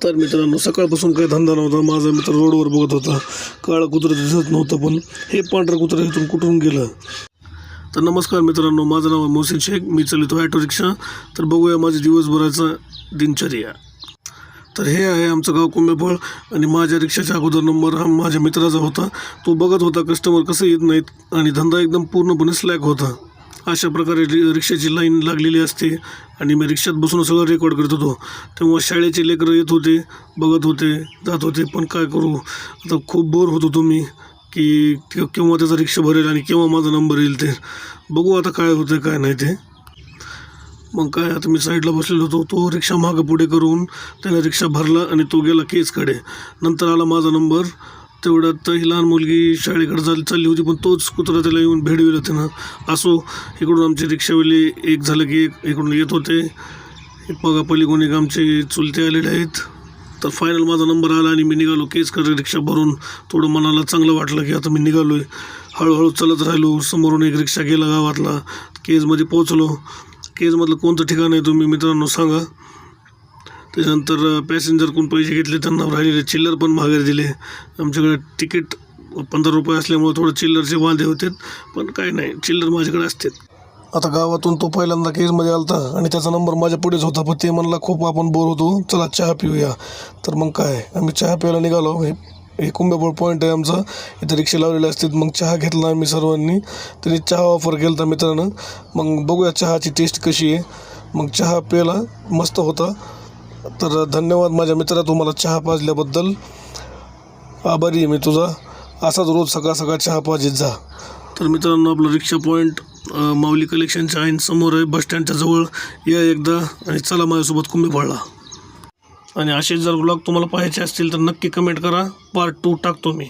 तर मित्रांनो, सकाळपासून काही धंदा नव्हता. माझा मित्र रोडवर बघत होता. काळं कुत्रं दिसत नव्हतं, पण हे पांढरं कुत्रं इथून कुठून गेलं. तर नमस्कार मित्रांनो, माझं नाव आहे मोहसिन शेख. मी चालवतो ऑटो रिक्षा. तर बघूया माझी दिवसभराचा दिनचर्या. तर हे आहे आमचं गाव कुंभेफळ आणि माझ्या रिक्षाच्या अगोदर नंबर हा माझ्या मित्राचा होता. तो बघत होता कस्टमर कसं येत नाहीत आणि धंदा एकदम पूर्णपणे स्लॅक होता. अशा प्रकारे रिक्षाची लाईन लागलेली असते आणि मी रिक्षात बसून सगळं रेकॉर्ड करत होतो. तेव्हा शाळेचे लेकरं येत होते, बघत होते, जात होते. पण काय करू, आता खूप बोर होत होतो मी की केव्हा त्याचा रिक्षा भरेल आणि केव्हा माझा नंबर येईल. ते बघू आता काय होतं काय नाही ते. मग काय, आता मी साईडला बसलेलो होतो. तो रिक्षा मागं पुढे करून त्याने रिक्षा भरला आणि तो गेला केजकडे. नंतर आला माझा नंबर. तेवढ्यात ही लहान मुलगी शाळेकडे चालली होती, पण तोच कुत्रा त्याला येऊन भेडविलं त्यानं. असो, इकडून आमचे रिक्षावाले एक झालं की एक इकडून येत होते. बघा पलीकडून एक आमचे चुलते आलेले आहेत. तर फायनल माझा नंबर आला आणि मी निघालो केजकडे रिक्षा भरून. थोडं मनाला चांगलं वाटलं की आता मी निघालो आहे. हळूहळू चालत राहिलो. समोरून एक रिक्षा गेला गावातला. केजमध्ये पोहोचलो. केजमधलं कोणतं ठिकाण आहे तुम्ही मित्रांनो सांगा. त्याच्यानंतर पॅसेंजर कोण पैसे घेतले त्यांना राहिलेले चिल्लर पण माघारी दिले. आमच्याकडे तिकीट 15 रुपये असल्यामुळे थोडं चिल्लरचे वांदे होते, पण काय नाही, चिल्लर माझ्याकडे असते. आता गावातून तो पहिल्यांदा केजमध्ये आला होता आणि त्याचा नंबर माझ्या पुढेच होता. पण ते म्हणला खूप आपण बोर होतो, चला चहा पिऊया. तर मग काय, आम्ही चहा प्यायला निघालो. हे कुंभेफळ पॉईंट आहे आमचा. इथं रिक्षा लावलेले असतात. मग चहा घेतला आम्ही सर्वांनी. त्यांनी चहा ऑफर केला होता मित्रानं. मग बघूया चहाची टेस्ट कशी आहे. मग चहा प्यायला मस्त होता. तर धन्यवाद माझ्या मित्रा, तुम्हाला चहा पाजल्याबद्दल आभारी आहे मी तुझा. असाच रोज सकाळ सकाळ चहा पाजीत जा. तर मित्रांनो, आपलं रिक्षा पॉईंट माऊली कलेक्शनच्या समोर आहे, बसस्टँडच्या जवळ. या एकदा आणि चला माझ्यासोबत कुंभेफळला. आणि असेच जर व्लॉग तुम्हाला पाहायचे असतील तर नक्की कमेंट करा. पार्ट 2 टाकतो मी.